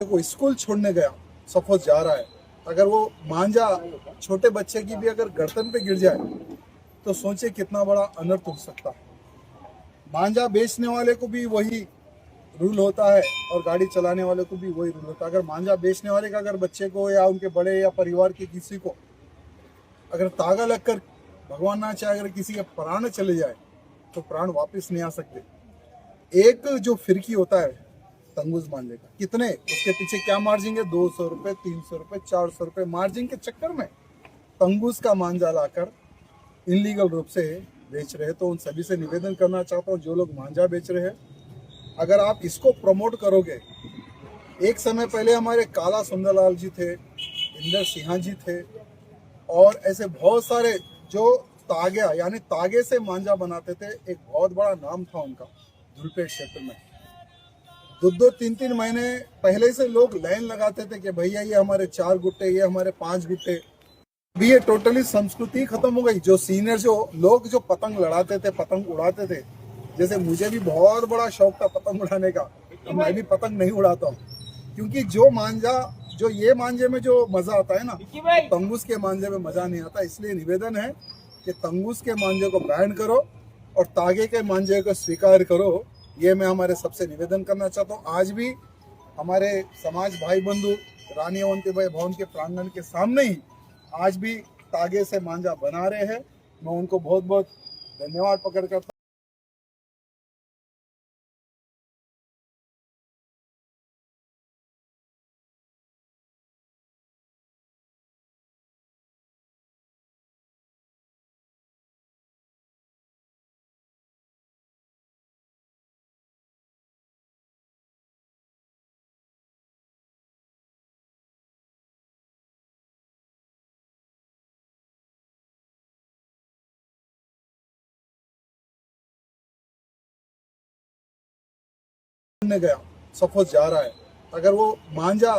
वो स्कूल छोड़ने गया, सपोज जा रहा है, अगर वो मांझा छोटे बच्चे की भी अगर गर्दन पे गिर जाए तो सोचे कितना बड़ा अनर्थ हो सकता है। मांझा बेचने वाले को भी वही रूल होता है और गाड़ी चलाने वाले को भी वही रूल होता है। अगर मांझा बेचने वाले का अगर बच्चे को या उनके बड़े या परिवार के किसी को अगर तागा लगकर, भगवान ना चाहे, अगर किसी के प्राण चले जाए तो प्राण वापस नहीं आ सकते। एक जो फिरकी होता है तंगुज मांझे का, कितने उसके पीछे क्या मार्जिन है, 200 रुपए, 300 रुपए, 400 रुपए मार्जिन के चक्कर में तंगुज का मांझा लाकर इनलीगल रूप से बेच रहे हैं। तो उन सभी से निवेदन करना चाहता हूँ, जो लोग मांझा बेच रहे हैं, अगर आप इसको प्रमोट करोगे। एक समय पहले हमारे काला सुंदरलाल जी थे, इंदर सिंह जी थे, और ऐसे बहुत सारे जो तागा यानी तागे से मांझा बनाते थे। एक बहुत बड़ा नाम था उनका धुलपेट क्षेत्र में। 2-3 महीने पहले से लोग लाइन लगाते थे कि भैया ये हमारे 4 गुट्टे, ये हमारे 5 गुट्टे। अभी ये टोटली संस्कृति खत्म हो गई। जो सीनियर जो लोग जो पतंग लड़ाते थे, पतंग उड़ाते थे, जैसे मुझे भी बहुत बड़ा शौक था पतंग उड़ाने का, तो मैं भी पतंग नहीं उड़ाता हूँ, क्योंकि जो मांझा, जो ये मांझे में जो मजा आता है ना, तंगुस के मांझे में मजा नहीं आता। इसलिए निवेदन है कि तंगुस के मांझे को बैन करो और तागे के मांझे को स्वीकार करो। ये मैं हमारे सबसे निवेदन करना चाहता हूँ। आज भी हमारे समाज भाई बंधु रानी अवंतीबाई भवन के प्रांगण के सामने ही आज भी तागे से मांझा बना रहे हैं। मैं उनको बहुत बहुत धन्यवाद प्रकट करता हूँ। गया, सपोज जा रहा है, अगर वो मांझा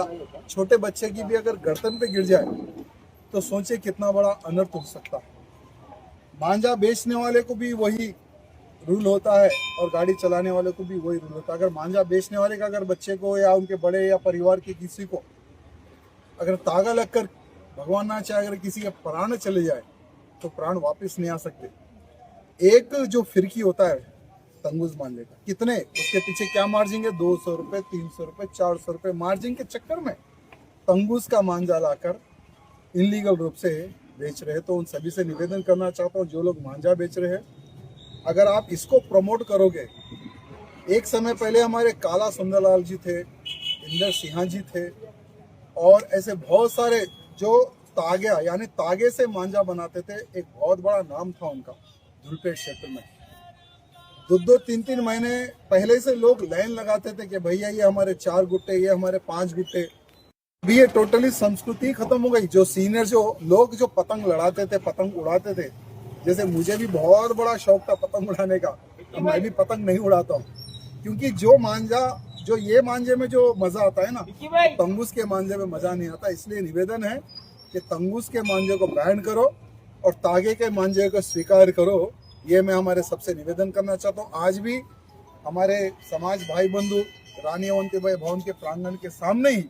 छोटे बच्चे की भी अगर गर्दन पे गिर जाए तो सोचे कितना बड़ा अनर्थ हो सकता है। मांझा बेचने वाले को भी वही रूल होता है और गाड़ी चलाने वाले को भी वही रूल होता है। अगर मांझा बेचने वाले का अगर बच्चे को या उनके बड़े या परिवार के किसी को अगर तागा लगकर, भगवान ना चाहे, अगर किसी के प्राण चले जाए तो प्राण वापस नहीं आ सकते। एक जो फिरकी होता है तंगुज मांझे का, कितने उसके पीछे क्या मार्जिन है, 200 रुपए, 300 रुपए, 400 रुपए मार्जिन के चक्कर में तंगुज का मांझा लाकर इनलीगल रूप से बेच रहे हैं। तो उन सभी से निवेदन करना चाहता हूँ, जो लोग मांझा बेच रहे हैं, अगर आप इसको प्रमोट करोगे। एक समय पहले हमारे काला सुंदरलाल जी थे, इंदर सिंह जी थे, और ऐसे बहुत सारे जो तागा यानी तागे से मांझा बनाते थे। एक बहुत बड़ा नाम था उनका धुलपेट क्षेत्र में। 2-3 महीने पहले से लोग लाइन लगाते थे कि भैया ये हमारे 4 गुट्टे, ये हमारे 5 गुट्टे। अभी ये टोटली संस्कृति खत्म हो गई। जो सीनियर जो लोग जो पतंग लड़ाते थे, पतंग उड़ाते थे, जैसे मुझे भी बहुत बड़ा शौक था पतंग उड़ाने का, तो मैं भी पतंग नहीं उड़ाता हूँ, क्योंकि जो मांझा, जो ये मांझे में जो मजा आता है ना, तंगुस के मांझे में मजा नहीं आता। इसलिए निवेदन है कि तंगुस के मांझे को बैन करो और तागे के मांझे को स्वीकार करो। ये मैं हमारे सबसे निवेदन करना चाहता हूँ। आज भी हमारे समाज भाई बंधु रानी अवंतीबाई भवन के प्रांगण के सामने ही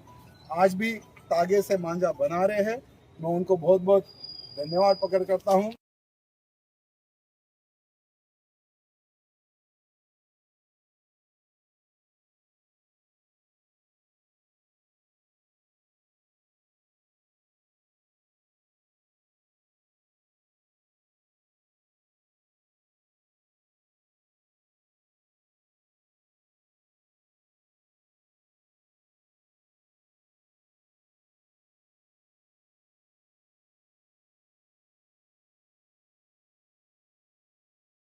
आज भी तागे से मांझा बना रहे हैं। मैं उनको बहुत बहुत धन्यवाद प्रकट करता हूँ।